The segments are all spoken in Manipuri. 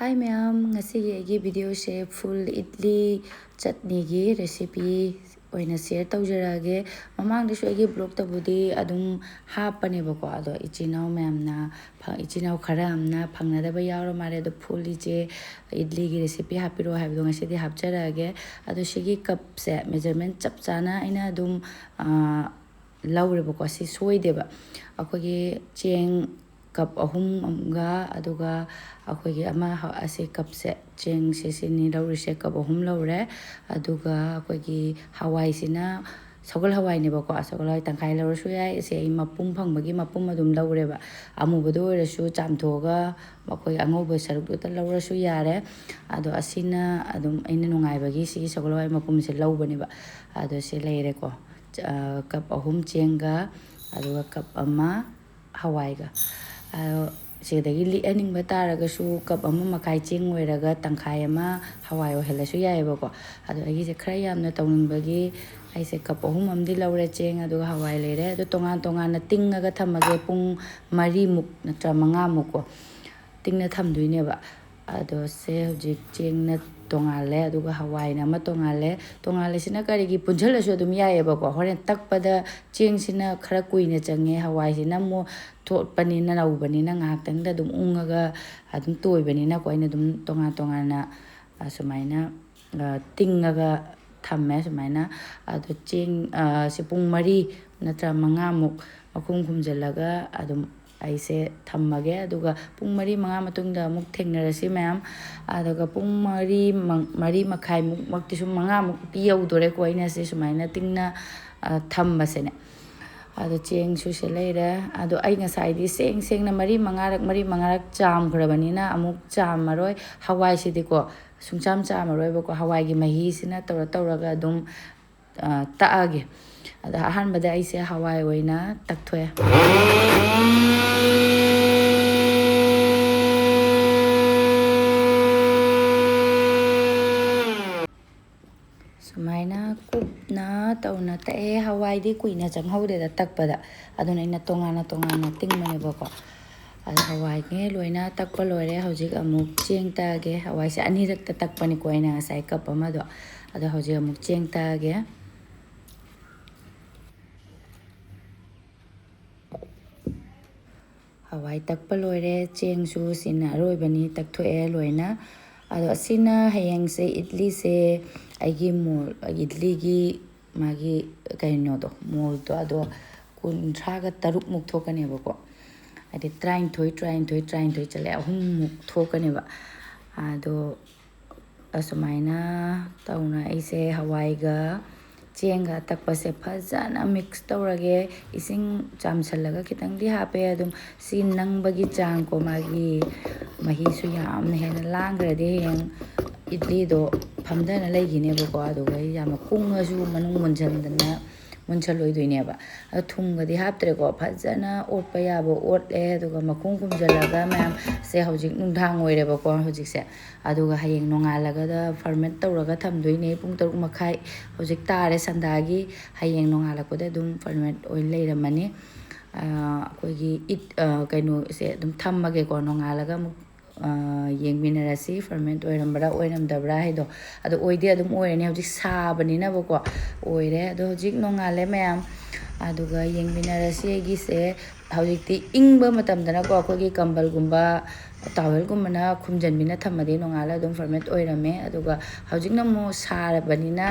Hi ma'am, ngasi gi video se full idli chutney gi recipe oina share tawjarage. Mamang de su blog ta budi adum hapane bako ado ichinau ma'am na ichinau khara amna phangna da ba yawra mare do full je idli gi recipe hapiro habdo ngasi di hapjarage. Ado shigi cup se measurement chap chana aina adum laure bako si soideba. Akogi cheng cup ahum amga aduga akogi ama ase cup se cheng se sini laure se cup ahum laure aduga akogi hawai sina sagal hawai ne bako sagal hawai tangkai laure su yai se mapum phang mapum adum laure ba amu bodo re su chamthoga akogi angoba saruk do ta laure su yare ado asina adum aina nungai bagi si sagal hawai mapum se laubani ba ado se leire ko cup ahum chenga aduga cup ama hawai ga sidagi li aning bataraga su cup ama makai ching oiraga tangkai ama hawai ohela su yaibako ado agi se khara yamna tawning aise cup ahum amdi laure cheng ado hawai leire ado tongan na tingaga thamage pung 3 muk natra 5 muk ko tingna thamduine ba ado se hojik cheng na tongale aduga hawai na ma tongale sina karigi punjhala su adum yaibako horen takpada cheng sina khara kuina change hawai sina mo thotpani na naubani na ngak tang da dum ungaga adum toibani na ko ina dum tonga na sumaina tingaga thamme sumaina ado cheng sipung 3 natra 5 muk makhum khumjalaga adum aise thammage aduga pung 3 5 matungda muk thengnarasi ma'am aduga pung 3 makhai muk makti su 5 muk yaudore ko ina se sumaina tingna thambasene ado cheng su se leire ado ai ngasai di seng na 3 5 rak cham khrabani na amuk cham maroi hawai sidiko sungcham maroi bako hawai gi mahi sina tawraga adum taage ado ahan bada aise hawai oina takthoe sumaina kupna tawna tae hawai di kuina changhaude da takpada aduna ina tongana tingmane bako ado hawai nge loina takpa loire hojik amuk cheng tage hawai se anirak ta takpani ko ina ngasai cup amado ado hojik amuk cheng tage hawai takpa loire cheng su sina roibani takthoe loina ado asina hayeng se idli se aigi mol idli gi magi kaino do mol to ado kunthra ga taruk muk thokane bako ade train thoi chale ahum muk thokane ba ado asumaina tauna aise hawai ga chenga takpa se phajana mix tawrage ising chamsalaga kitang di hape adum sin nang bagi chang ko magi mahi su yamna hena langrade heng idli do phamdana leigine bako aduga yama kunga su manung munchaloidoine ba thumga di haptre ko phajana otpa yabo otle aduga makhung kumjalaga ma'am se hojik nungthang oire bako hojik se aduga hayeng nongalaga da ferment tawraga thamdoine pung 3 makhai hojik tare sandagi hayeng nongalako da dum ferment oil leiramani akogi kaino se dum thammage ko nongalaga yengminarasi ferment oirambara oiramdabra haido ado oide adum oirene hojik sabani na bako oire ado hojik nongale ma'am aduga yengminarasi gi se hojikti ingba matamdana ko akogi kambal gumba towel gumbana khumjanbina thamade nongala adum ferment oirame aduga hojikna mo sarabani na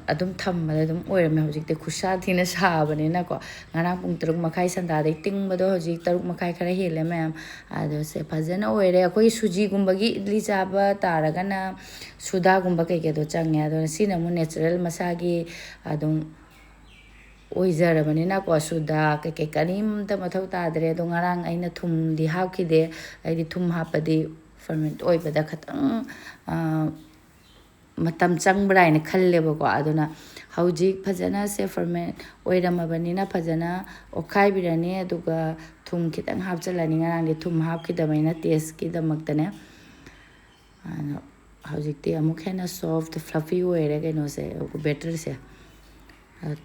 adum thammada adum oirame hojikte khusa thina sabani na ko ngarang pung 3 makhai sanda dai tingbado hojik 3 makhai khara hele ma'am ado se phajana oire akoi suji gumbagi idli chaba taragana suda gumba kai do change ado sina mo natural masagi adum oijarabani na ko suda kai karim ta mathau tadre do ngarang aina thum di hapkide ai thum hapadi ferment oiba da khatang matam changbra ina khalle bako aduna hojik phajana se ferment oiramabani na phajana okhai birani aduga thum kitang hapchalani ngarang di thum hapkidamaina taste ki damaktane hojikti amuk hena soft fluffy oire kaino se better se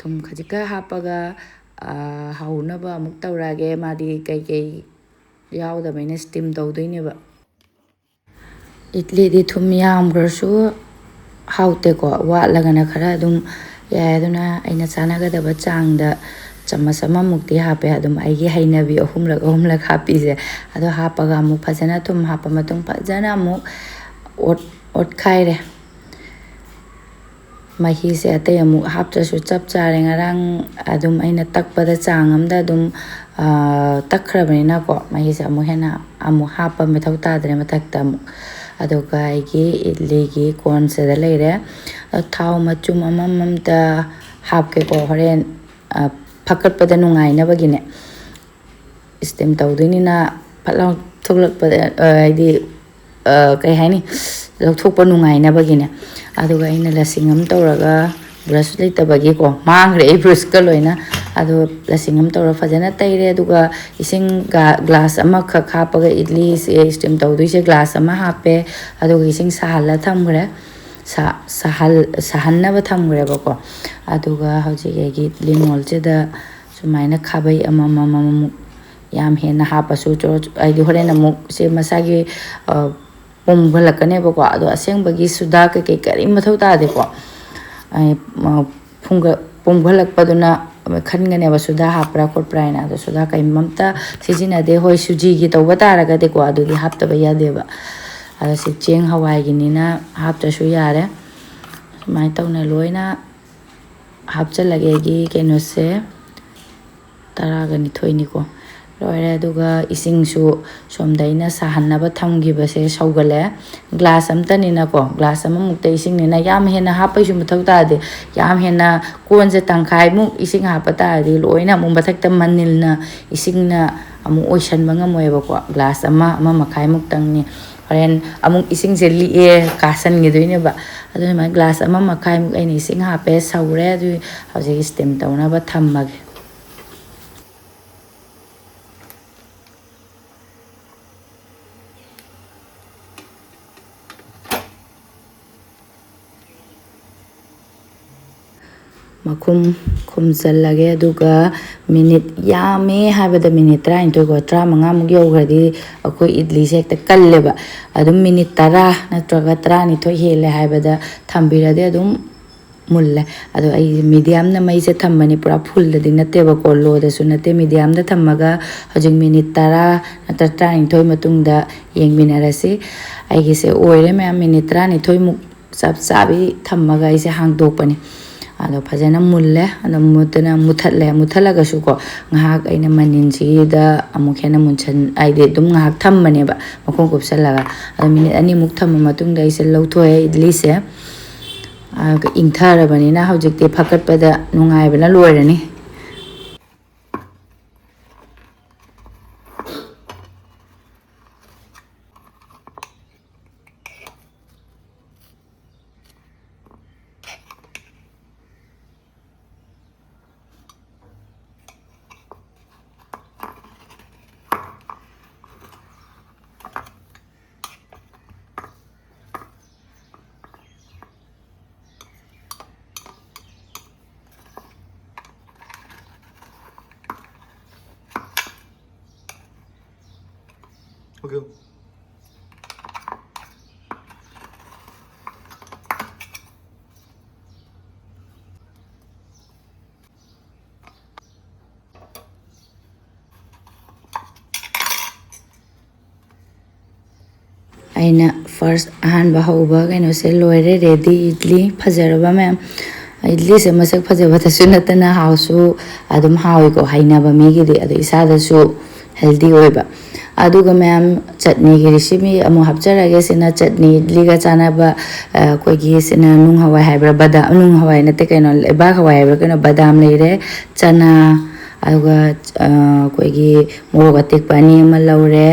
thum khajika hapaga haunaba amuk tawrage madi kai yaudamaina steam tawdoine ba Idli thum yamgrashu haute ko watlagana khara adum yaaduna aina chanagadaba changda chamas amamukti hape adum aigi hainabi ahumlak hapi je ado hapaga amuk phajana thum hapa matung phajana amuk ot khaire mahi se atay amuk haptrasu chap chare ngarang adum aina takpada chang amda adum takhrabnina ko mahi se amuk hena amuk hapa methau tadre mathakta amuk aduga aigi idli gi kon se da leire thau machum amamamda hapke ko horen phakatpada nungainabagine stem tawdinina phatlaw thuklakpada aidi kai haini lokthokpa nungainabagine aduga ina lasingam tawraga brush leitabagi ko mangre brush ka loina adu lasingam tawra fajana taire aduga ising glass ama khak hapaga idli se stem tawduise glass ama hape aduga ising sahala thamgre sahanna thamgre bako aduga hojige gi idli molche da sumaina khabai ama yam hena hapasu cho aidi horena muk se masagi pomghalakane bako adu asengbagi suda ke kari mathau ta de ko ai phunga pomghalak paduna khangane ba suda hapra khotpra ina do suda kai mamta sijina de hoi suji gi to batara ga de ko adu gi hapta ba ya de ba ada si cheng hawai gi nina hapta su yare mai tawna loina hapchalage gi keno se taraga ni thoini ko loire aduga ising su somdaina sahanna thamgi base saugale glass amtanina ko glass amamukta ising nina yam hena hapai su muthau ta de yam hena konje tangkhai mu ising hapata de loina mu bathakta manilna isingna amu oisan bangamoy ba ko glass ama makai muktang ni horen amuk ising jelli e kasan gi doine ba adu ma glass ama makai muk aini ising hape saure adu hoje stem tawna ba thammage makum khumjallage aduga minute yame habada minute 30 ko 35 mug yogradi akoi idli se ekta kalleba adum minute 10 natraga 30 hele habada thambirade adum mulle adu ai medium na mai se thammani pura full da dinate ba ko lo da sunate medium da thammaga hojing minute 10 natra 30 matungda yengminarasi ai gi se oire me minute 30 muk sab sabi thammaga ai se hangdokpani ado phajana mulle ado mutana muthala su ko ngahak aina maninji da amuk hena munchan aide dum ngahak thammane ba makon kupsalaga ado minute ani muk thamma matung da ise lawthoe idli se ingthara bani na hojikte phakat pada nungai bana loirani Okay. aina first ahanba hauba kaino se loire ready idli phajaraba ma'am idli se masak phajaba ta sunatana hausu adum hawi ko hainaba migi de adu isada su healthy oiba aduga ma'am chutney gi recipe amu hapcharage sina chutney idli ga chanaba koi gi sina nung hawai haibra badam nung hawai nate kaino leba hawai haibra kaino badam leire chana aduga koi gi moroga tekpani ma laure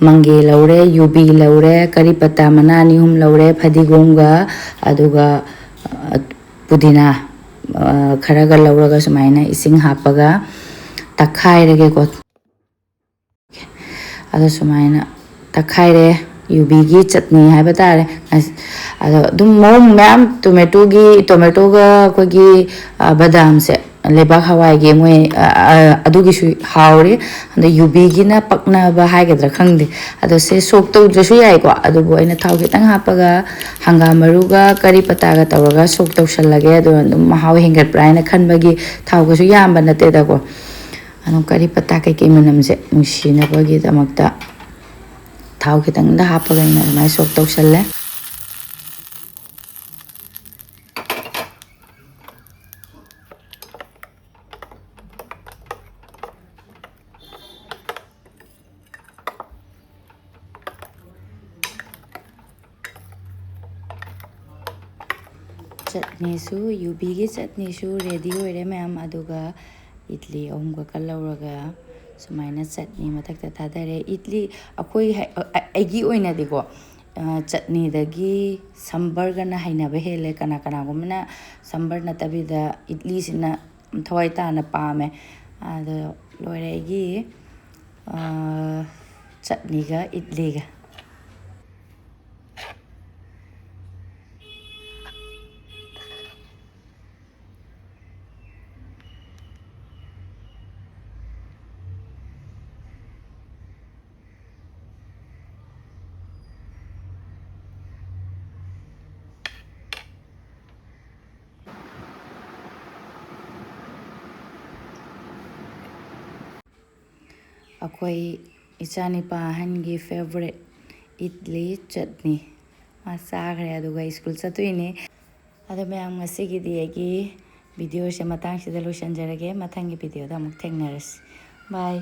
mangi laure yubi laure kari pata manani hum laure phadigomga aduga pudina kharaga lauraga sumaina ising hapaga takhairege ko adu sumaina takhaire yubi gi chutney haiba tare adu dum mom ma'am tomato ga ko gi badam se ꯂꯩꯕꯥꯛ ꯍꯋꯥꯏꯒꯤ ꯃꯣꯏ ꯑꯗꯨꯒꯤꯁꯨ ꯍꯥꯎꯔꯤ ꯑꯗ ꯌꯨꯕꯤꯒꯤꯅ ꯄꯛꯅꯕ ꯍꯥꯏꯒꯗ꯭ꯔꯥ ꯈꯪꯗꯦ ꯑꯗꯣ ꯁꯦ ꯁꯣꯛ ꯇꯧꯗ꯭ꯔꯁꯨ ꯌꯥꯏꯀꯣ ꯑꯗꯨꯕꯨ ꯑꯩꯅ ꯊꯥꯎ ꯈꯤꯇꯪ ꯍꯥꯞꯄꯒ ꯍꯪꯒꯥꯝ ꯃꯔꯨꯒ ꯀꯔꯤ ꯄꯇꯥꯒ ꯇꯧꯔꯒ ꯁꯣꯛ ꯇꯧꯁꯜꯂꯒꯦ ꯑꯗꯨꯒ ꯑꯗꯨꯝ ꯃꯍꯥꯎ ꯍꯦꯟꯒꯠꯄ꯭ꯔꯥ ꯍꯥꯏꯅ ꯈꯟꯕꯒꯤ ꯊꯥꯎꯒꯁꯨ ꯌꯥꯝꯕ ꯅꯠꯇꯦꯗꯀꯣ ꯑꯗꯨꯝ ꯀꯔꯤ ꯄꯇꯥ ꯀꯩꯀꯩ ꯃꯅꯝꯁꯦ ꯅꯨꯡꯁꯤꯅꯕꯒꯤꯗꯃꯛꯇ ꯊꯥꯎ ꯈꯤꯇꯪꯗ ꯍꯥꯞꯄꯒ ꯑꯩꯅ ꯑꯗꯨꯃꯥꯏꯅ ꯁꯣꯛ ꯇꯧꯁꯜꯂꯦ ꯆꯠꯅꯤꯁꯨ ꯌꯨꯕꯤꯒꯤ ꯆꯠꯅꯤꯁꯨ ꯔꯦꯗꯤ ꯑꯣꯏꯔꯦ ꯃꯌꯥꯝ ꯑꯗꯨꯒ ꯏꯗꯂꯤ ꯑꯍꯨꯝꯒ ꯂꯧꯔꯒ ꯁꯨꯃꯥꯏꯅ ꯆꯠꯅꯤ ꯃꯊꯛꯇ ꯊꯥꯗꯔꯦ ꯏꯗꯂꯤ ꯑꯩꯈꯣꯏ ꯑꯩꯒꯤ ꯑꯣꯏꯅꯗꯤꯀꯣ ꯆꯠꯅꯤꯗꯒꯤ ꯁꯝꯕꯔꯒꯅ ꯍꯩꯅꯕ ꯍꯦꯜꯂꯦ ꯀꯅꯥꯒꯨꯝꯕꯅ ꯁꯝꯕꯔ ꯅꯠꯇꯕꯤꯗ ꯏꯗꯂꯤꯁꯤꯅ ꯊꯋꯥꯏ ꯇꯥꯅ ꯄꯥꯝꯃꯦ ꯑꯗꯣ ꯂꯣꯏꯔꯦ ꯑꯩꯒꯤ ꯆꯠꯅꯤꯒ ꯏꯗꯂꯤꯒ ꯑꯩꯈꯣꯏ ꯏꯆꯥꯅꯤꯄꯥ ꯑꯍꯟꯒꯤ ꯐꯦꯚꯣꯔꯥꯏꯠ ꯏꯗꯂꯤ ꯆꯠꯅꯤ ꯃꯥ ꯆꯥꯈ꯭ꯔꯦ ꯑꯗꯨꯒ ꯁ꯭ꯀꯨꯜ ꯆꯠꯇꯣꯏꯅꯦ ꯑꯗꯣ ꯃꯌꯥꯝ ꯉꯁꯤꯒꯤꯗꯤ ꯑꯩꯒꯤ ꯚꯤꯗꯤꯑꯣꯁꯦ ꯃꯇꯥꯡꯁꯤꯗ ꯂꯣꯏꯁꯤꯟꯖꯔꯒꯦ ꯃꯊꯪꯒꯤ ꯚꯤꯗꯤꯑꯣꯗ ꯑꯃꯨꯛ ꯊꯦꯡꯅꯔꯁꯤ ꯕꯥꯏ